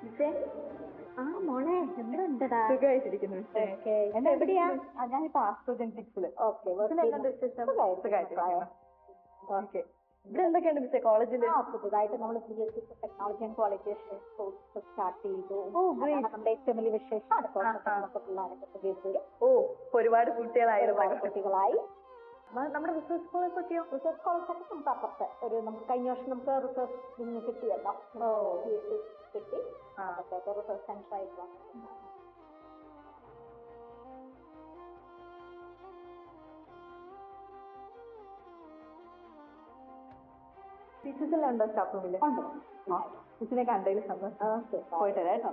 മിസ്സേ ആ മോളെ എന്തുണ്ടടാ? സുഖമായിട്ടിരിക്കുന്നു മിസ്സേ. എന്താ എവിടെയാ? ഞാനിപ്പോ ആസ്ട്രോജെനിറ്റിക്സില്. ഓക്കെ ഓക്കെ, ഇവിടെ എന്തൊക്കെയുണ്ട് മിസ്സേ കോളേജില്? പുതുതായിട്ട് നമ്മൾ BSc technology and quality assurance course start ചെയ്തു. ഓ ഗ്രേറ്റ്. നമ്മുടെ ഏറ്റവും വലിയ വിശേഷമാണ്. പിള്ളേരൊക്കെ പുതിയ പേര് ഓ, ഒരുപാട് ഒരുപാട് കുട്ടികളായി. നമ്മുടെ റിസർച്ച് കോളേജ് ഒക്കെയോ? റിസർച്ച് കോളേജ് ഒക്കെ നമുക്ക് അപ്പുറത്ത് നമുക്ക് കഴിഞ്ഞ വർഷം നമുക്ക് റിസർച്ച് കിട്ടിയല്ലോ. PhD കിട്ടി. അതൊക്കെ റിസർച്ച് സെന്റർ ആയിട്ട് വന്നു. ടീച്ചേഴ്സ് എല്ലാം ഉണ്ടോ സ്റ്റാഫ് റൂമില്? ഉണ്ട്. മിസ്സിനെ കണ്ടതിൽ സന്തോഷം. പോയിട്ട് വരാം കേട്ടോ.